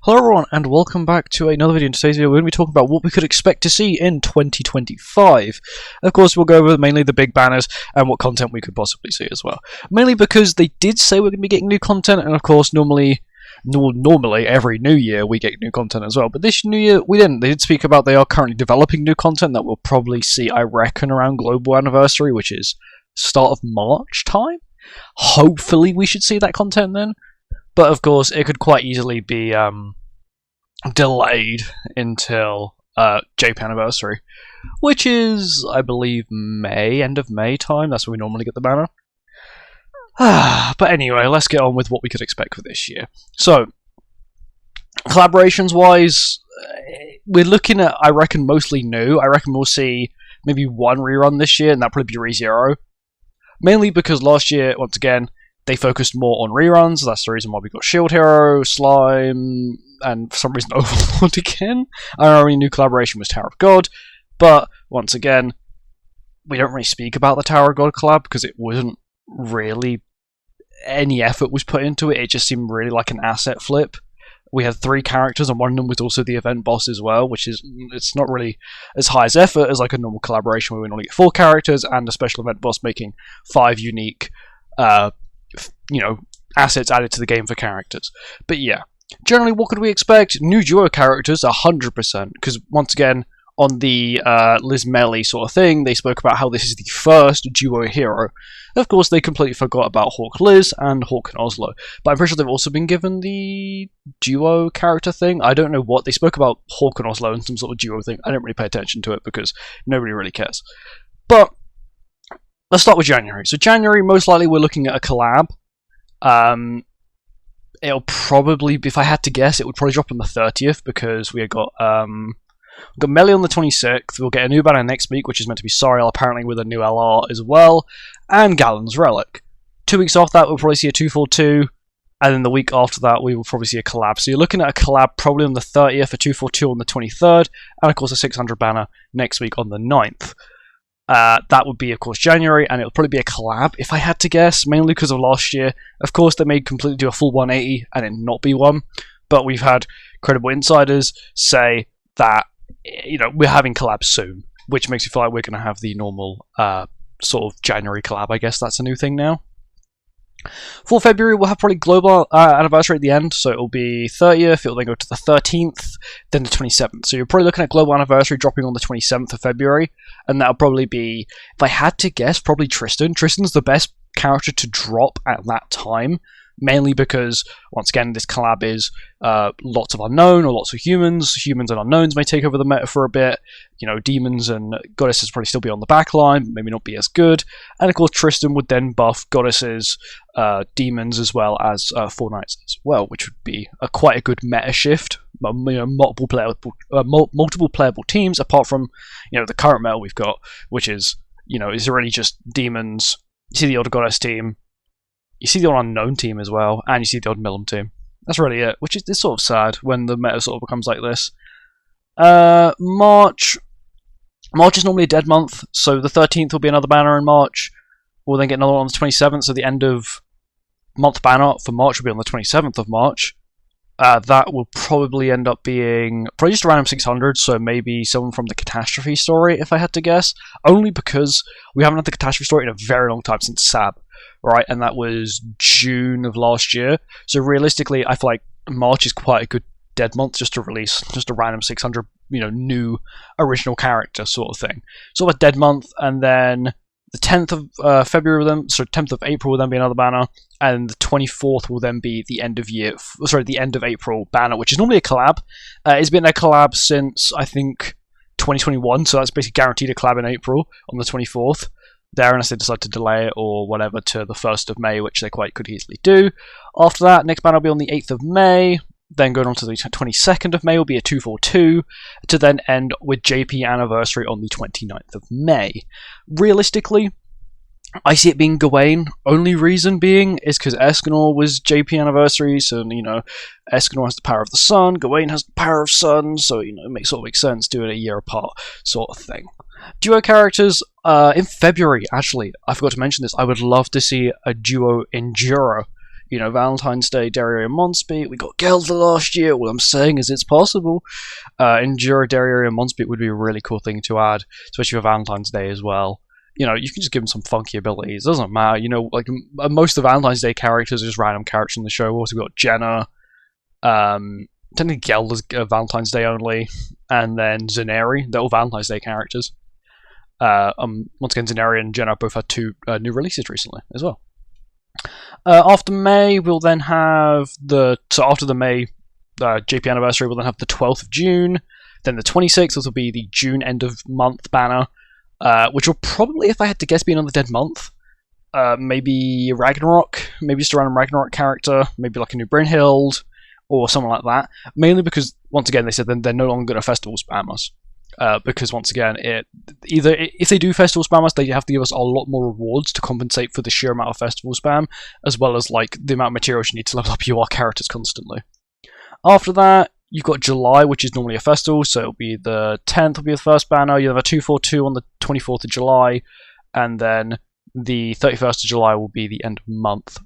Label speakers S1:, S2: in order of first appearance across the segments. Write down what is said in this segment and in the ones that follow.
S1: Hello everyone and welcome back to another video. In today's video we're going to be talking about what we could expect to see in 2025. Of course we'll go over mainly the big banners and what content we could possibly see as well. Mainly because they did say we're going to be getting new content, and of course normally every new year we get new content as well, but this new year we didn't. They did speak about they are currently developing new content that we'll probably see, I reckon, around global anniversary, which is start of March time. Hopefully we should see that content then. But of course, it could quite easily be delayed until JP anniversary, which is, I believe, May, end of May time. That's when we normally get the banner. But anyway, let's get on with what we could expect for this year. So, collaborations-wise, we're looking at, I reckon, mostly new. I reckon we'll see maybe one rerun this year, and that'll probably be ReZero. Mainly because last year, once again, they focused more on reruns. That's the reason why we got Shield Hero, Slime, and for some reason Overlord again. Our only new collaboration was Tower of God, but once again, we don't really speak about the Tower of God collab because it wasn't really any effort was put into it. It just seemed really like an asset flip. We had 3 characters, and one of them was also the event boss as well, which is, it's not really as high as effort as like a normal collaboration where we normally get 4 characters and a special event boss making 5 unique assets added to the game for characters. But yeah, generally what could we expect? New duo characters, 100%, because once again, on the Liz Melly sort of thing, they spoke about how this is the first duo hero. Of course, they completely forgot about Hawk Liz and Hawk and Oslo, but I'm pretty sure they've also been given the duo character thing. I don't know what, they spoke about Hawk and Oslo and some sort of duo thing. I don't really pay attention to it because nobody really cares. But let's start with January. So January, most likely we're looking at a collab. It'll probably, if I had to guess, it would probably drop on the 30th because we've got Melee on the 26th. We'll get a new banner next week, which is meant to be Sariel, apparently with a new LR as well, and Gallon's Relic. 2 weeks after that, we'll probably see a 242, and then the week after that, we will probably see a collab. So you're looking at a collab probably on the 30th, a 242 on the 23rd, and of course a 600 banner next week on the 9th. That would be, of course, January, and it'll probably be a collab, if I had to guess, mainly because of last year. Of course, they may completely do a full 180 and it not be one, but we've had credible insiders say that, we're having collabs soon, which makes me feel like we're going to have the normal sort of January collab. I guess that's a new thing now. For February, we'll have probably global anniversary at the end, so it'll be 30th, it'll then go to the 13th, then the 27th. So you're probably looking at global anniversary dropping on the 27th of February, and that'll probably be, if I had to guess, probably Tristan. Tristan's the best character to drop at that time, mainly because, once again, this collab is lots of unknown or lots of humans. Humans and unknowns may take over the meta for a bit. Demons and goddesses probably still be on the back line, maybe not be as good. And of course, Tristan would then buff goddesses, demons, as well as 4 knights as well, which would be quite a good meta shift. Multiple playable teams, apart from the current meta we've got, which is is already just demons. You see the old goddess team. You see the old unknown team as well, and you see the old Millum team. That's really it, which is it's sort of sad when the meta sort of becomes like this. March is normally a dead month, so the 13th will be another banner in March. We'll then get another one on the 27th, so the end of month banner for March will be on the 27th of March. That will probably end up being probably just a random 600, so maybe someone from the Catastrophe story, if I had to guess. Only because we haven't had the Catastrophe story in a very long time, since Sab. Right, and that was June of last year. So realistically, I feel like March is quite a good dead month just to release just a random 600, new original character sort of thing. Sort of a dead month, and then the 10th of February will then, 10th of April will then be another banner, and the 24th will then be the end of the end of April banner, which is normally a collab. It's been a collab since I think 2021, so that's basically guaranteed a collab in April on the 24th. There, unless they decide to delay it or whatever to the 1st of May, which they quite could easily do. After that, next banner will be on the 8th of May, then going on to the 22nd of May will be a 242, to then end with JP anniversary on the 29th of May. Realistically, I see it being Gawain. Only reason being is because Escanor was JP anniversary, so Escanor has the power of the sun, Gawain has the power of sun, so it makes sense doing it a year apart, sort of thing. Duo characters, in February, actually, I forgot to mention this, I would love to see a duo Enduro Valentine's Day, Dario Monspeed. We got Gelda last year. What I'm saying is it's possible. Enduro Dario Monspeed would be a really cool thing to add, especially for Valentine's Day as well. You can just give them some funky abilities. It doesn't matter. Most of the Valentine's Day characters are just random characters in the show. We've also got Jenna. Technically Gelda's Valentine's Day only. And then Zaneri. They're all Valentine's Day characters. Once again, Zaneri and Jenna both had 2 new releases recently as well. After May, we'll then have after the May JP anniversary, we'll then have the 12th of June. Then the 26th, this will be the June end of month banner. Which will probably, if I had to guess, be another dead month. Maybe Ragnarok, maybe just a random Ragnarok character, maybe like a new Brynhild, or something like that. Mainly because, once again, they said they're no longer going to festival spam us. Because, once again, if they do festival spam us, they have to give us a lot more rewards to compensate for the sheer amount of festival spam, as well as like the amount of materials you need to level up your characters constantly. After that, you've got July, which is normally a festival, so it'll be the 10th will be the first banner. You have a 242 on the 24th of July, and then the 31st of July will be the end of month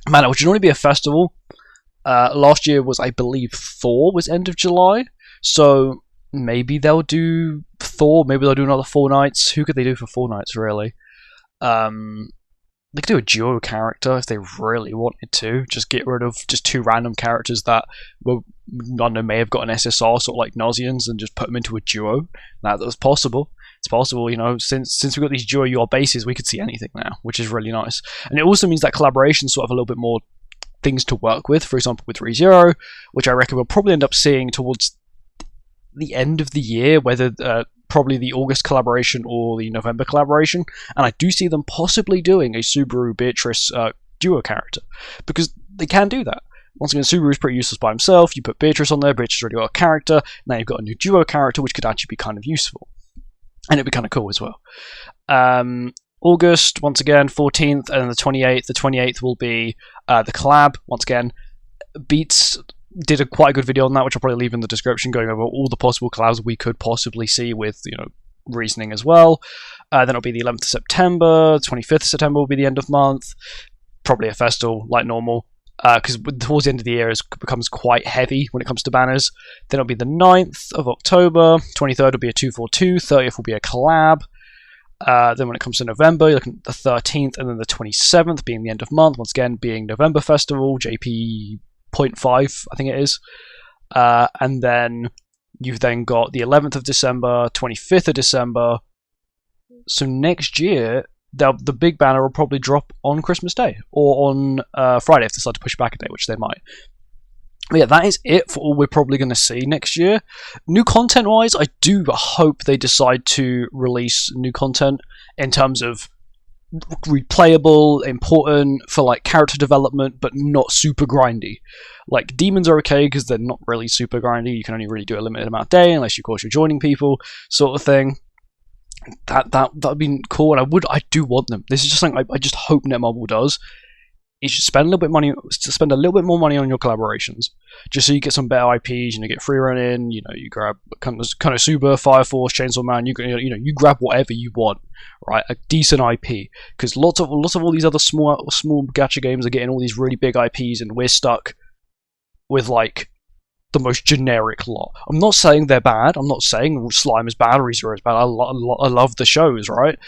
S1: banner, which would only be a festival. Last year was, I believe, Thor was end of July, so maybe they'll do Thor. Maybe they'll do another 4 nights. Who could they do for 4 nights, really? They could do a duo character if they really wanted to. Just get rid of just 2 random characters that may have got an SSR, sort of like Nauseans, and just put them into a duo. That was possible. It's possible, since we've got these duo UR bases, we could see anything now, which is really nice. And it also means that collaboration sort of a little bit more things to work with. For example, with ReZero, which I reckon we'll probably end up seeing towards the end of the year, whether probably the August collaboration or the November collaboration, and I do see them possibly doing a Subaru Beatrice duo character, because they can do that. Once again, Subaru's pretty useless by himself. You put Beatrice on there, Beatrice already got a character, now you've got a new duo character, which could actually be kind of useful. And it'd be kind of cool as well. August, once again, 14th, and then the 28th. The 28th will be the collab. Once again, Beats did quite a good video on that, which I'll probably leave in the description, going over all the possible collabs we could possibly see with, reasoning as well. Then it'll be the 11th of September, 25th of September will be the end of month. Probably a festival, like normal, because towards the end of the year it becomes quite heavy when it comes to banners. Then it'll be the 9th of October, 23rd will be a 242, 30th will be a collab. Then when it comes to November, you're looking at the 13th, and then the 27th being the end of month, once again being November Festival, JP 0.5, I think it is. And then you've then got the 11th of December, 25th of December. So next year, the big banner will probably drop on Christmas Day, or on Friday if they decide to push back a day, which they might. But yeah, that is it for all we're probably going to see next year. New content-wise, I do hope they decide to release new content in terms of replayable, important for like character development, but not super grindy. Like demons are okay because they're not really super grindy. You can only really do a limited amount a day unless of course you're joining people, sort of thing. That'd be cool, and I do want them. This is just something I just hope Netmarble does. You should spend a little bit more money on your collaborations, just so you get some better IPs. Get free run in. You grab Konosuba, Fire Force, Chainsaw Man. You grab whatever you want, right? A decent IP, because lots of all these other small gacha games are getting all these really big IPs, and we're stuck with like the most generic lot. I'm not saying they're bad. I'm not saying Slime is bad or ReZero is bad. I love the shows, right?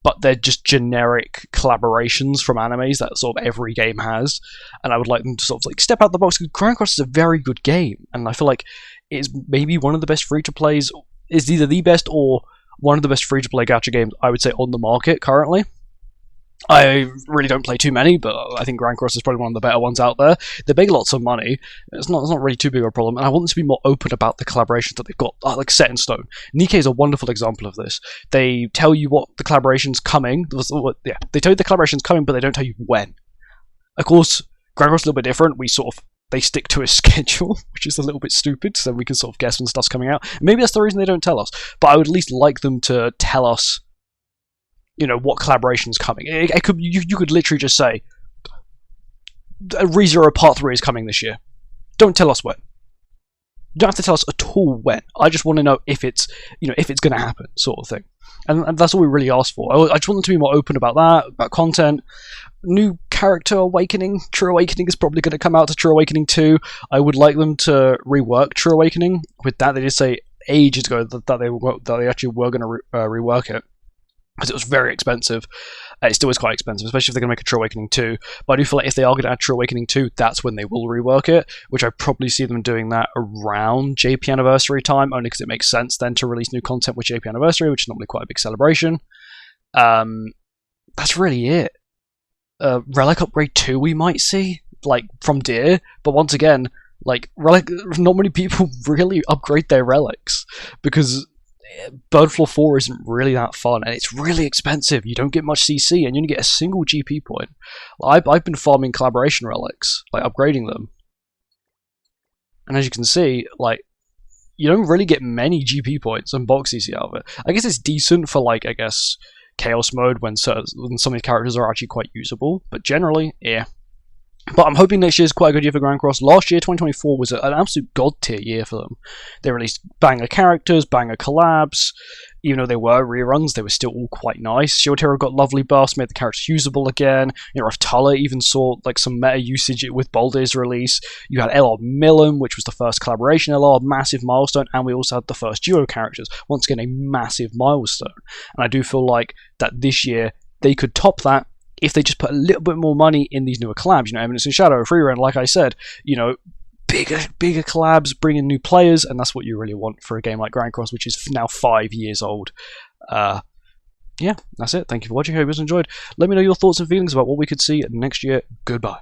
S1: But they're just generic collaborations from animes that sort of every game has, and I would like them to sort of like step out the box, because Chrono Cross is a very good game, and I feel like it's maybe one of the best free-to-plays, is either the best or one of the best free-to-play gacha games, I would say, on the market currently. I really don't play too many, but I think Grand Cross is probably one of the better ones out there. They make lots of money. It's not really too big of a problem, and I want them to be more open about the collaborations that they've got, like set in stone. Nikkei is a wonderful example of this. They tell you what the collaboration's coming. They tell you the collaboration's coming, but they don't tell you when. Of course, Grand Cross is a little bit different. They stick to a schedule, which is a little bit stupid, so we can sort of guess when stuff's coming out. Maybe that's the reason they don't tell us, but I would at least like them to tell us what collaboration's coming. It could, you could literally just say, ReZero Part 3 is coming this year. Don't tell us when. You don't have to tell us at all when. I just want to know if it's, if it's going to happen, sort of thing. And that's all we really ask for. I just want them to be more open about that, about content. New character Awakening. True Awakening is probably going to come out to True Awakening 2. I would like them to rework True Awakening. With that, they did say ages ago that they actually were going to rework it, because it was very expensive. It still is quite expensive, especially if they're going to make a True Awakening 2. But I do feel like if they are going to add True Awakening 2, that's when they will rework it, which I probably see them doing that around JP Anniversary time, only because it makes sense then to release new content with JP Anniversary, which is normally quite a big celebration. That's really it. Relic Upgrade 2 we might see, like, from Deer, but once again, like, Relic, not many people really upgrade their relics, because Birdfloor 4 isn't really that fun, and it's really expensive. You don't get much CC, and you only get a single GP point. I've been farming collaboration relics, like upgrading them, and as you can see, like, you don't really get many GP points and bulk CC out of it. I guess it's decent for, like, I guess, Chaos mode when some of these characters are actually quite usable, but generally, yeah. But I'm hoping next year is quite a good year for Grand Cross. Last year, 2024, was an absolute god tier year for them. They released banger characters, banger collabs. Even though they were reruns, they were still all quite nice. Shield Hero got lovely buffs, made the characters usable again. Raftala even saw like some meta usage with Baldur's release. You had LR Milim, which was the first collaboration LR, massive milestone, and we also had the first duo characters. Once again, a massive milestone. And I do feel like that this year they could top that if they just put a little bit more money in these newer collabs. Eminence and Shadow, Freerun, like I said, bigger collabs, bring in new players, and that's what you really want for a game like Grand Cross, which is now 5 years old. Yeah, that's it. Thank you for watching. Hope you guys enjoyed. Let me know your thoughts and feelings about what we could see next year. Goodbye.